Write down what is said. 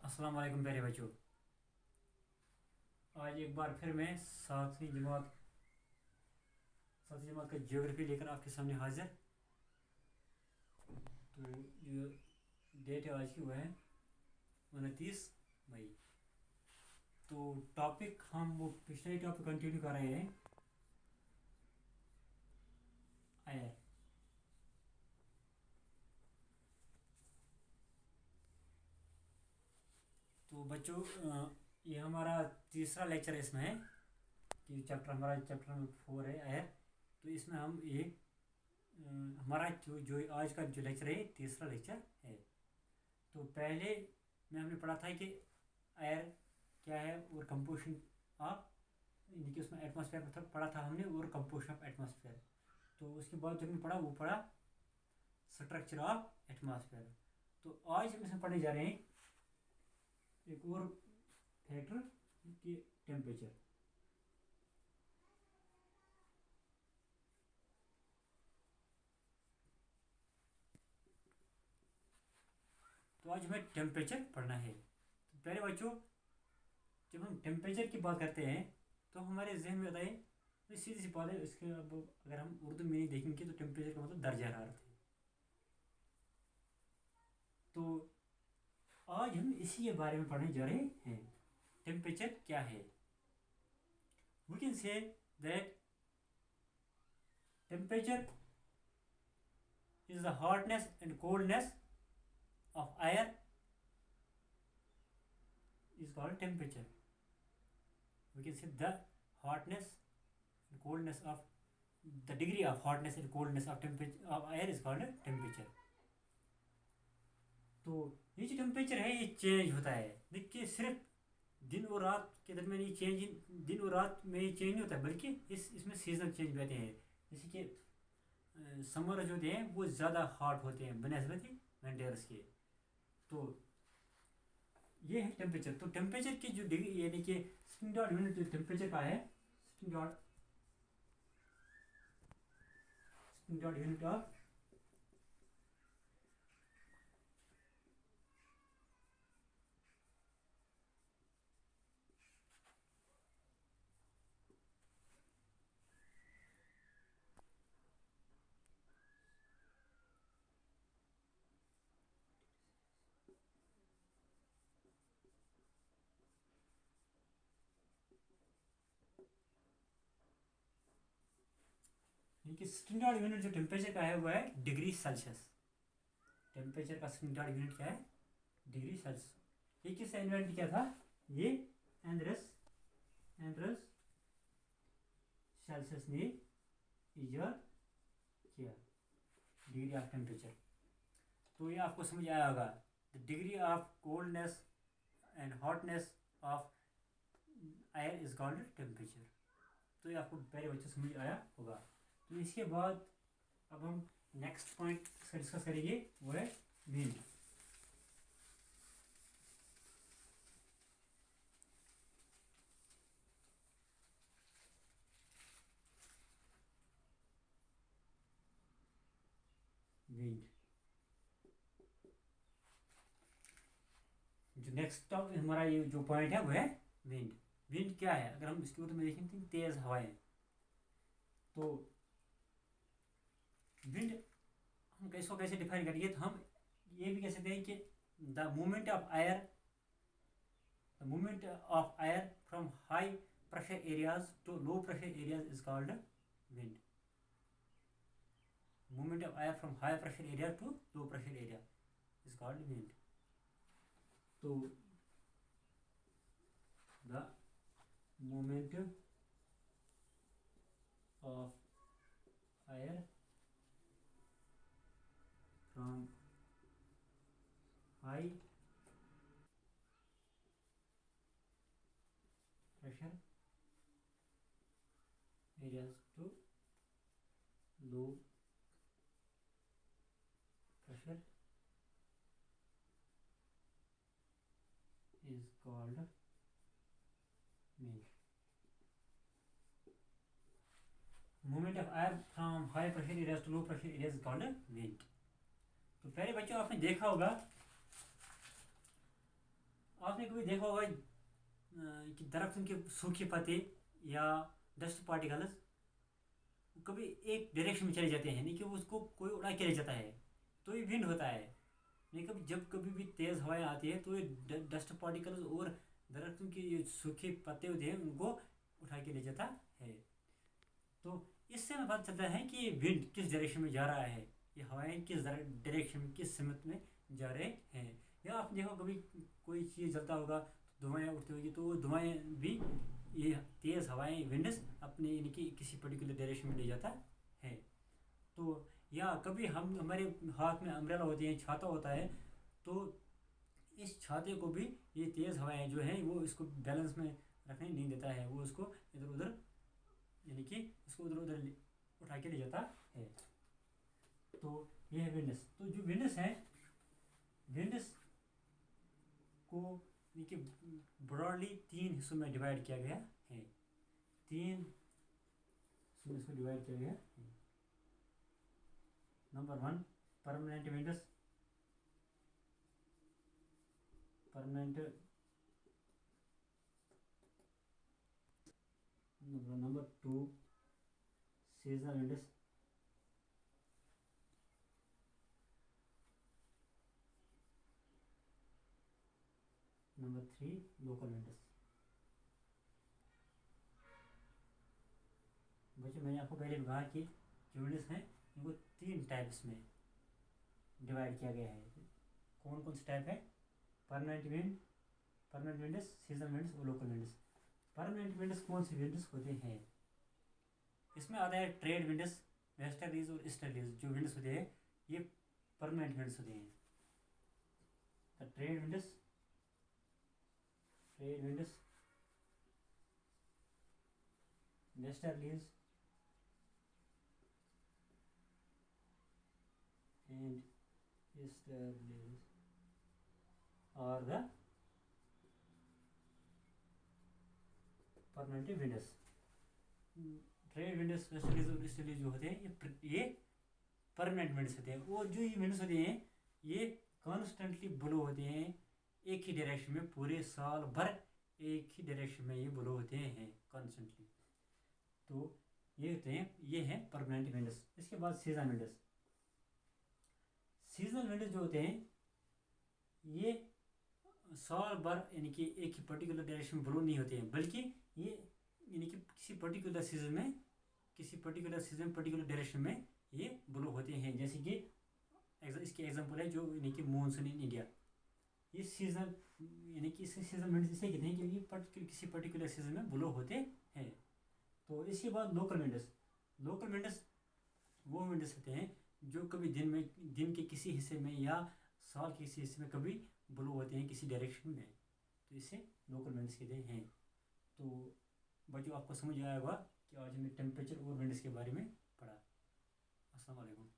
अस्सलाम वालेकुम प्यारे बच्चों। आज एक बार फिर मैं सातवीं जमात का ज्योग्राफी लेकर आपके सामने हाजिर। तो जो डेट है आज की वह है 29 मई। तो टॉपिक हम वो पिछले ही टॉपिक कंटिन्यू कर रहे हैं, आयर। तो बच्चों ये हमारा तीसरा लेक्चर इसमें है कि हमारा चैप्टर नंबर 4 है आयर। तो इसमें हम एक हमारा जो आज का जो लेक्चर है तीसरा लेक्चर है। तो पहले में हमने पढ़ा था कि एयर क्या है और कंपोजिशन ऑफ, यानी कि उसमें एटमॉस्फेयर पढ़ा था हमने और कंपोजिशन ऑफ एटमॉस्फेयर। तो उसके बाद जो हमने पढ़ा वो पढ़ा स्ट्रक्चर ऑफ एटमॉस्फेयर। तो आज हम इसमें पढ़ने जा रहे हैं एक और फैक्टर कि टेम्परेचर। तो आज हमें टेम्परेचर पढ़ना है। तो पहले बच्चों, जब हम टेम्परेचर की बात करते हैं तो हमारे जहन में आता है, तो सीधी सी बात है। इसके अब अगर हम उर्दू में नहीं देखेंगे तो टेम्परेचर का मतलब दर्जा हरारत है। तो आज हम इसी के बारे में पढ़ने जा रहे हैं, टेम्परेचर क्या है। We can say that temperature is the hotness and coldness of air is called temperature. We can say the hotness and coldness of the degree of hotness and coldness of temperature of air is called temperature. तो ये जो temperature है ये change होता है। देखिए, सिर्फ दिन और रात के दरमियान ये दिन और रात में ये चेंज नहीं होता, बल्कि इसमें सीजनल चेंज भी आते हैं। जैसे कि समर जो होते हैं वो ज़्यादा हॉट होते हैं बनस्बत विंटर्स के। तो ये है टेम्परेचर। तो टेम्परेचर की जो डिग्री, यानी कि स्टैंडर्ड यूनिट जो टेम्परेचर का है, स्टैंडर्ड यूनिट ऑफ यानी कि स्टैंडर्ड यूनिट जो टेम्परेचर का है वो है डिग्री सेल्सियस। टेम्परेचर का स्टैंडर्ड यूनिट क्या है? Degree Celsius. ये किसने इन्वेंट किया था? ये एंड्रस सेल्सियस ने इजाद किया डिग्री ऑफ टेम्परेचर। तो ये आपको समझ आया होगा, the degree of coldness and hotness of air is called temperature. तो ये आपको पहले बच्चे समझ आया होगा। तो इसके बाद अब हम नेक्स्ट पॉइंट इसका डिस्कस करेंगे, वो है विंड। विंड जो नेक्स्ट हमारा ये जो पॉइंट है वो है विंड। विंड क्या है? अगर हम इसके उर्दू में देखें तो तेज हवाएं। तो विंड हम इसको कैसे डिफाइन करेंगे? तो हम ये भी कह सकते हैं कि the movement of air from high pressure areas to low pressure areas is called wind. Movement of air from high pressure area to low pressure area is called wind. तो the movement of air from high pressure areas to low pressure is called wind. Movement of air from high pressure areas to low pressure areas is called wind. तो पहले बच्चों आपने देखा होगा, आपने कभी देखा होगा कि दरख्तों के सूखे पत्ते या डस्ट पार्टिकल्स कभी एक डायरेक्शन में चले जाते हैं, नहीं कि उसको कोई उड़ा के ले जाता है, तो ये विंड होता है। नहीं, कभी जब कभी भी तेज़ हवाएं आती है तो ये डस्ट पार्टिकल्स और दरख्तों के ये सूखे पत्ते होते हैं उनको उठा के ले जाता है। तो इससे हमें पता चलता है कि ये विंड किस डायरेक्शन में जा रहा है, ये हवाएं किस डायरेक्शन में, किस सिमत में जा रहे हैं। या आप देखो कभी कोई चीज़ जलता होगा तो धुआं उठती होगी, तो वो धुआं भी ये तेज़ हवाएं विंड्स अपने यानी कि किसी पर्टिकुलर डायरेक्शन में ले जाता है। तो या कभी हम हमारे हाथ में अम्ब्रेला होती है, छाता होता है, तो इस छाते को भी ये तेज़ हवाएं जो हैं वो इसको बैलेंस में रखने नहीं देता है, वो उसको इधर उधर यानी कि इसको उधर उधर उठा के ले जाता है। तो ये है विंड्स। तो जो विंड्स हैं, विंड्स को यानी कि ब्रॉडली 3 हिस्सों में डिवाइड किया गया है। 3 हिस्सों में इसको डिवाइड किया गया है। Number 1 permanent winds, permanent. Number 2 seasonal winds. Number 3 local winds. बच्चों मैंने आपको पहले कहा कि जो विंड्स हैं इनको 3 टाइप्स में डिवाइड किया गया है। कौन कौन से टाइप है? Permanent wind, permanent winds, seasonal winds और लोकल विंड्स। परमानेंट विंड्स कौन से विंड्स होते हैं? इसमें आता है ट्रेड विंड्स, वेस्टर्लीज और ईस्टर्लीज। जो विंड्स होते हैं ये परमानेंट विंड्स होते हैं। Trade winds, trade winds, westerlies and easterlies are the permanent winds। Trade winds, westerlies और ईस्टर्लीज जो होते हैं ये परमानेंट विंड्स होते हैं। और जो ये विंड्स होते हैं ये कॉन्स्टेंटली ब्लो होते हैं एक ही डायरेक्शन में, पूरे साल भर एक ही डायरेक्शन में ये ब्लो होते हैं कॉन्स्टेंटली। तो ये होते हैं, ये हैं परमानेंट विंड्स। इसके बाद सीजनल विंड्स। सीजनल विंड्स जो होते हैं ये साल भर यानी कि एक ही पर्टिकुलर डायरेक्शन में ब्लो नहीं होते हैं, बल्कि ये यानी कि किसी पर्टिकुलर सीजन में, किसी पर्टिकुलर सीजन पर्टिकुलर डायरेक्शन में ये ब्लो होते हैं। जैसे कि इसके एग्जांपल है जो यानी कि मानसून इन इंडिया, ये सीजनल यानी कि इसे सीजन विंड्स इसे कहते हैं क्योंकि किसी पर्टिकुलर सीजन में ब्लो होते हैं। तो इसके बाद लोकल विंड्स। लोकल विंड्स वो विंड्स होते हैं जो कभी दिन के किसी हिस्से में या साल के किसी हिस्से में कभी ब्लो होते हैं किसी डायरेक्शन में, तो इसे लोकल विंड्स कहते हैं। तो बच्चों आपको समझ आया होगा कि आज हमने टेम्परेचर और विंड्स के बारे में पढ़ा। अस्सलाम वालेकुम।